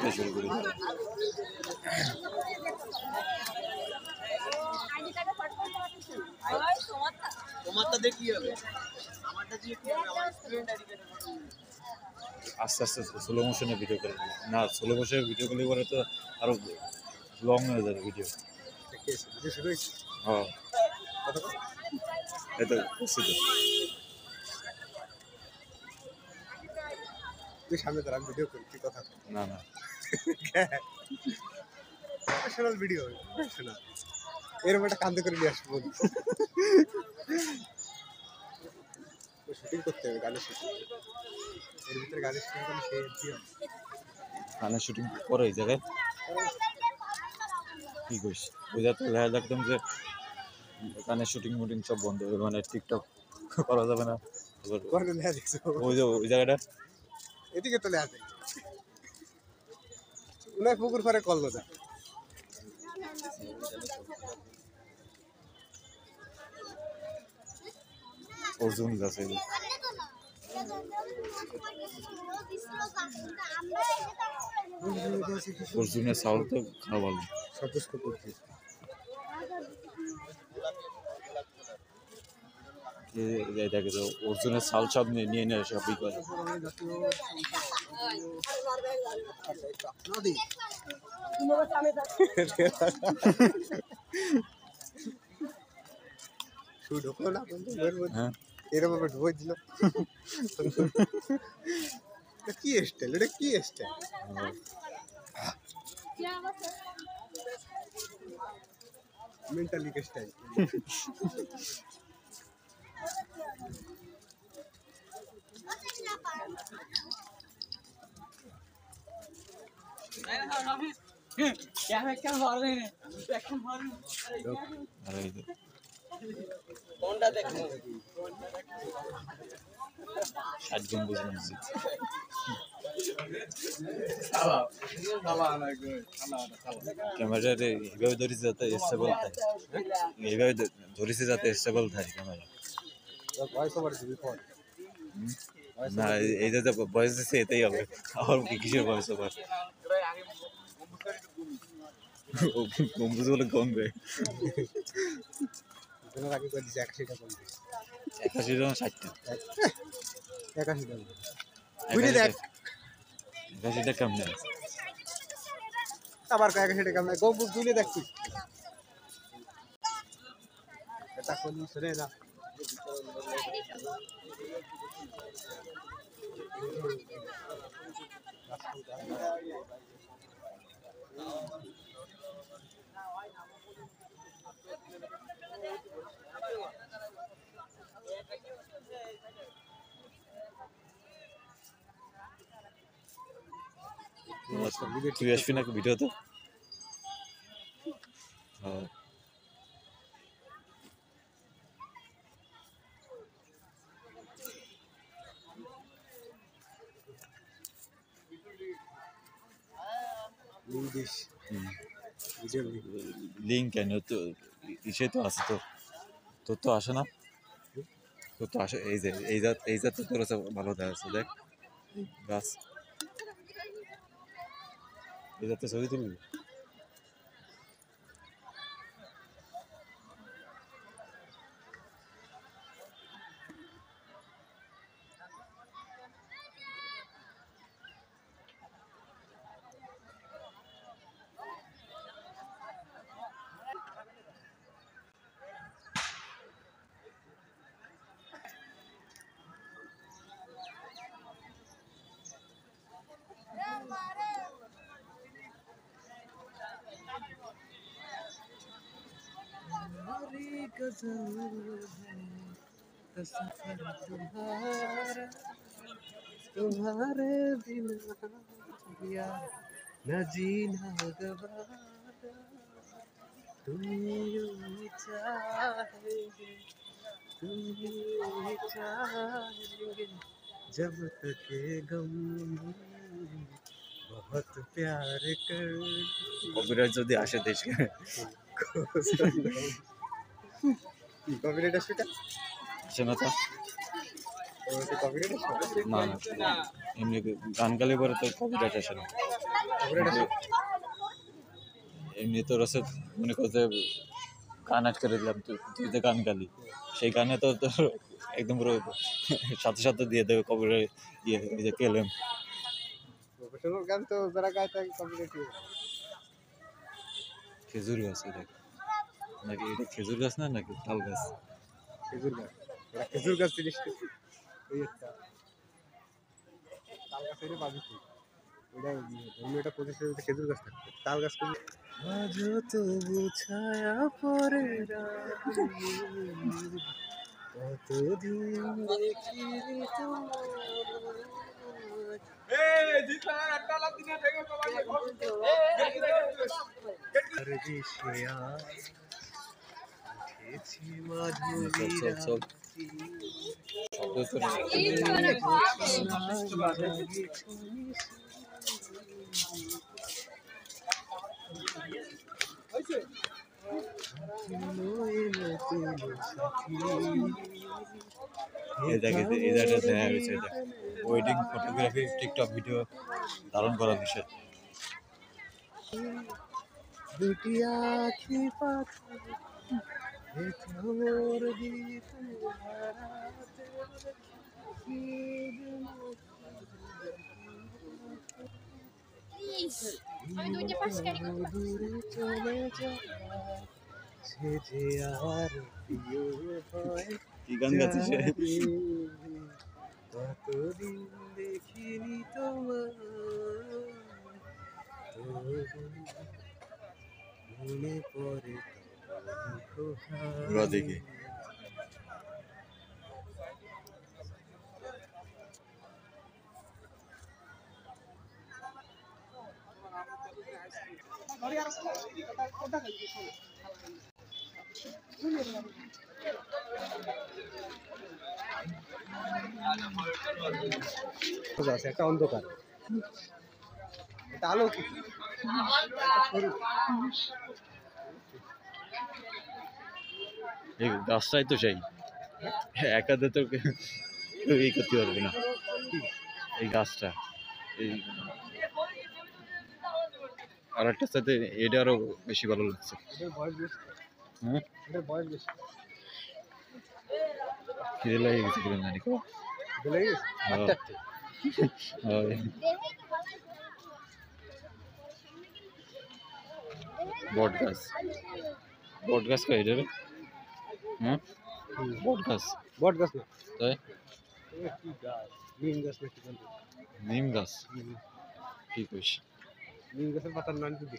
দেখতে শুরু করি। আস্তে আস্তে স্লো মোশনে ভিডিও করে না, স্লো মোশনে ভিডিও করলে পরে তো আরো লং হয়ে যাবে ভিডিও। হ্যাঁ এই তো তুই সামনে দাঁড়া, ভিডিও করি, তুই কথা না না প্রফেশনাল ভিডিও প্রফেশনাল। এরকম একটা কান্দে করে নিয়ে আসবো, শুটিং করতে হবে, গানের শুটিং। এর ভিতরে গানের শুটিং করলে সে গানের শুটিং করে এই জায়গায় কি করিস? ওই যাতে দেখা দেখতাম যে গানের শুটিং মুটিং সব বন্ধ হবে, মানে টিকটক করা যাবে না। ওই যে ওই জায়গাটা এদিকে চলে আসে উনার পুকুর পারে করলো না। অর্জুন আছে অর্জুনের চাউল তো খাওয়া ভালো। দেখে তো অর্জুনের চাল সব নিয়ে নিয়ে সবই করে। এরকম ঢুকে দিল, কি স্টাইল, এটা কি স্টাইল? Mentally style. কোনটা দেখো 60 গম্বুজ মসজিদ। ক্যামেরাতে এইভাবে ধরেছে যাতে স্টেবল থাকে, এইভাবে ধরেছে যাতে স্টেবল থাকে ক্যামেরা। না এই যে বয়স দিচ্ছে এটাই হবে, আমার কিসের বয়স আবার গম্বুজ বলে কমবে। 81টা 81টা কেমন আবার 81টা কেমন গম্বুজ তুলে দেখছি এটা কোন শুনে না। তুই আসবি না ভিডিওতে? লিঙ্ক কেন তো ইসে তো আছে, তো তোর তো আসে না, তোর তো আসে। এই যে এই জাত তো তোর ভালো দেখা আছে, দেখ গাছ এই জাতে ছবি তুলবি। तुम्हारे बिना न जीना गवारा, तुम यूं चाहेंगे, तुम यूं चाहेंगे, जब तक ये गम बहुत प्यार कर। কপিরাইট যদি আসে দেশে কপিরাইট আসে না তো না না, এমনি গান গালে পরে তো কপিরাইট আসে না। কপিরাইট আছে। এমনি তোর আছে মনে করতে গান আট করে দিলাম, তুই তুই যে গান গালি সেই গানে তো তোর একদম পুরো সাথে সাথে দিয়ে দেবে কপিরাইট, ইয়ে ওই যে কেলেম। প্রফেশনাল গান তো যারা গায় তাকে কপিরাইট। খেজুর গাছ এটা নাকি, এটা খেজুর গাছ না নাকি তাল গাছ? খেজুর গাছ, এটা খেজুর গাছ জিনিসটা ওই একটা তাল গাছের পাবি তুই। ওটা ধর্মীয় একটা প্রতিষ্ঠানের মধ্যে খেজুর গাছ থাকবে, তাল গাছ কিন্তু আজ তবু ছায়া পরে কতদিন দেখিনি চল চল চল, শব্দ তো এই দেখে এই জায়গাটা দেখা হয়েছে, এটা ওয়েডিং ফটোগ্রাফি টিকটক ভিডিও ধারণ করার বিষয়। দুটি আখি পাখি মোর গীত হারাতে প্লিজ আমি দুইটা পাশ ক্যারি করতে পারছি দূরে চলে যায় সে যে আর প্রিয় হয় কি গান গাচ্ছে সে? কতদিন দেখিনি তোমার মনে পড়ে পুরা দেখি আছে একটা অন্ধকার, এটা আলো কি এই গাছটাই তো সেই, একাতে তো কেউ এই করতে পারবে না এই গাছটা। এই আর একটার সাথে এটা আরো বেশি ভালো লাগছে। এটার বয়স বেশি, হ্যাঁ এটার বয়স বেশি খিদে লাগে গেছে কিরম জানি কো। বলে গেছে হ্যাঁ। হয়। বট গাছ, বট গাছ কয় এটা রে? হ্যাঁ বট গাছ, বট গাছ না, তাই এটা কি গাছ, নিম গাছ না কি বলবো, নিম গাছ, কি কইস? নিম গাছের পাতার নাম কি